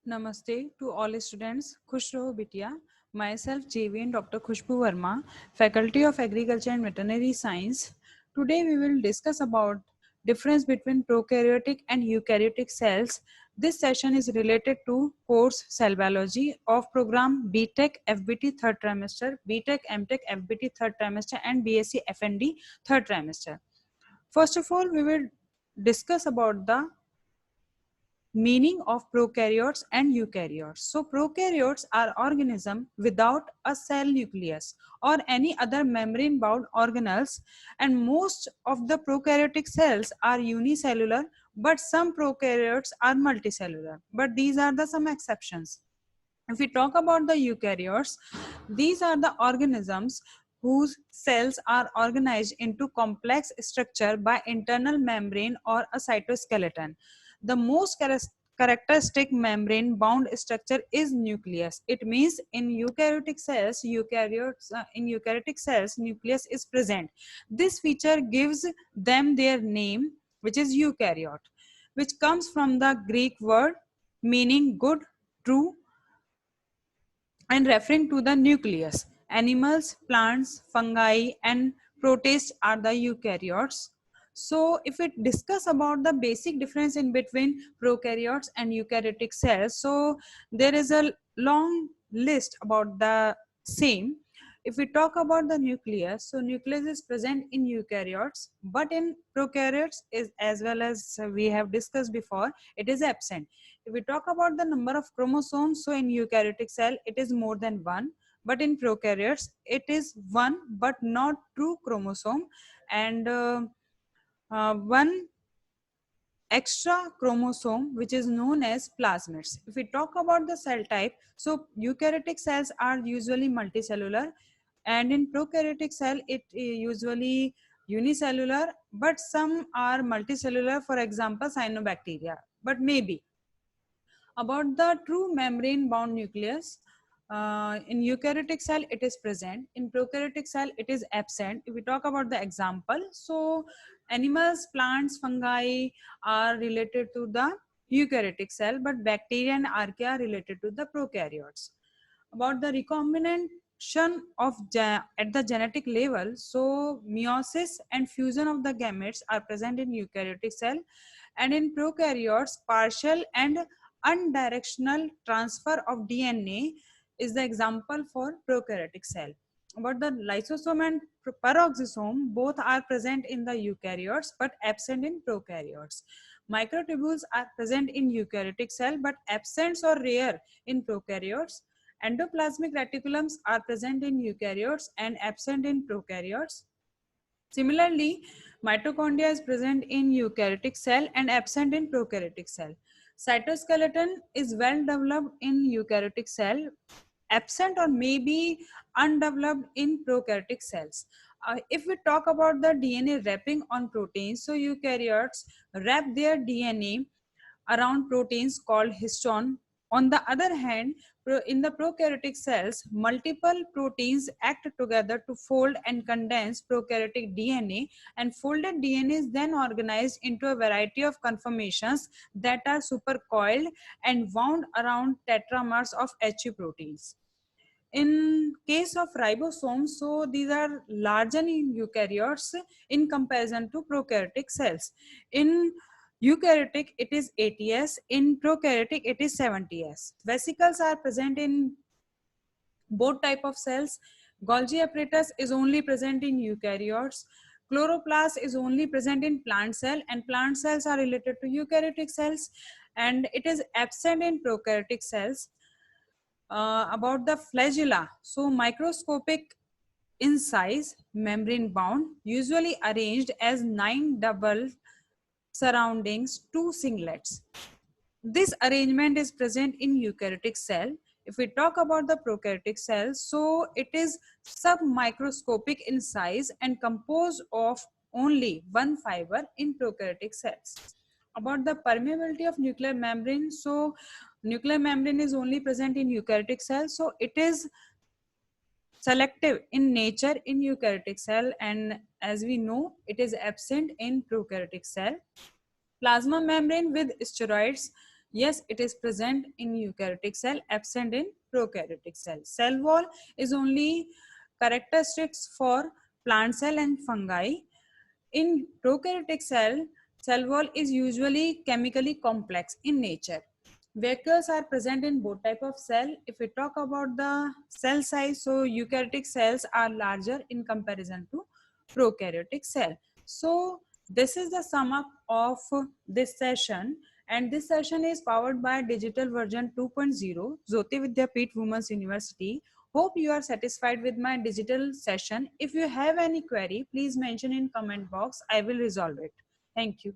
Namaste to all students. Khush Raho Bitya. Myself JVN Dr. Khushbu Verma, Faculty of Agriculture and Veterinary Science. Today we will discuss about difference between prokaryotic and eukaryotic cells. This session is related to course Cell Biology of program BTech FBT third trimester, BTech MTech FBT third trimester and BSc FND third trimester. First of all, we will discuss about the meaning of prokaryotes and eukaryotes. So prokaryotes are organisms without a cell nucleus or any other membrane-bound organelles, and most of the prokaryotic cells are unicellular, but some prokaryotes are multicellular. But these are the some exceptions. If we talk about the eukaryotes, these are the organisms whose cells are organized into complex structure by internal membrane or a cytoskeleton. The most characteristic membrane bound structure is nucleus. It means in eukaryotic cells nucleus is present. This feature gives them their name, which is eukaryote, which comes from the Greek word meaning good, true, and referring to the nucleus. Animals, plants, fungi, and protists are the eukaryotes. So, if we discuss about the basic difference in between prokaryotes and eukaryotic cells, so there is a long list about the same. If we talk about the nucleus, so nucleus is present in eukaryotes, but in prokaryotes is, as well as we have discussed before, it is absent. If we talk about the number of chromosomes, so in eukaryotic cell it is more than one, but in prokaryotes it is one but not true chromosome, and one extra chromosome which is known as plasmids. If we talk about the cell type, so eukaryotic cells are usually multicellular, and in prokaryotic cell it usually unicellular, but some are multicellular, for example cyanobacteria. But maybe about the true membrane bound nucleus, in eukaryotic cell it is present, in prokaryotic cell it is absent. If we talk about the example, so animals, plants, fungi are related to the eukaryotic cell, but bacteria and archaea are related to the prokaryotes. About the recombination of at the genetic level, so meiosis and fusion of the gametes are present in eukaryotic cell, and in prokaryotes partial and unidirectional transfer of DNA is the example for prokaryotic cell. About the lysosome and peroxisome, both are present in the eukaryotes but absent in prokaryotes. Microtubules are present in eukaryotic cell but absent or rare in prokaryotes. Endoplasmic reticulums are present in eukaryotes and absent in prokaryotes. Similarly, mitochondria is present in eukaryotic cell and absent in prokaryotic cell. Cytoskeleton is well developed in eukaryotic cell, absent or maybe undeveloped in prokaryotic cells. If we talk about the DNA wrapping on proteins, so eukaryotes wrap their DNA around proteins called histone. On the other hand, in the prokaryotic cells, multiple proteins act together to fold and condense prokaryotic DNA, and folded DNA is then organized into a variety of conformations that are supercoiled and wound around tetramers of Hu proteins. In case of ribosomes, so these are larger in eukaryotes in comparison to prokaryotic cells. In eukaryotic, it is 80s. In prokaryotic, it is 70s. Vesicles are present in both type of cells. Golgi apparatus is only present in eukaryotes. Chloroplast is only present in plant cell, and plant cells are related to eukaryotic cells, and it is absent in prokaryotic cells. About the flagella, so microscopic in size, membrane bound, usually arranged as 9 double surroundings 2 singlets. This arrangement is present in eukaryotic cell. If we talk about the prokaryotic cell, so it is submicroscopic in size and composed of only one fiber in prokaryotic cells. About the permeability of nuclear membrane, so nuclear membrane is only present in eukaryotic cell, so it is selective in nature in eukaryotic cell, and as we know it is absent in prokaryotic cell. Plasma membrane with steroids, Yes, it is present in eukaryotic cell, absent in prokaryotic cell. Cell wall is only characteristics for plant cell and fungi. In prokaryotic cell, cell wall is usually chemically complex in nature. Vacuoles are present in both type of cell. If we talk about the cell size, so eukaryotic cells are larger in comparison to prokaryotic cell. So this is the sum up of this session, and this session is powered by digital version 2.0 Jyoti Vidyapeeth Women's University. Hope you are satisfied with my digital session. If you have any query, please mention in comment box. I will resolve it. Thank you.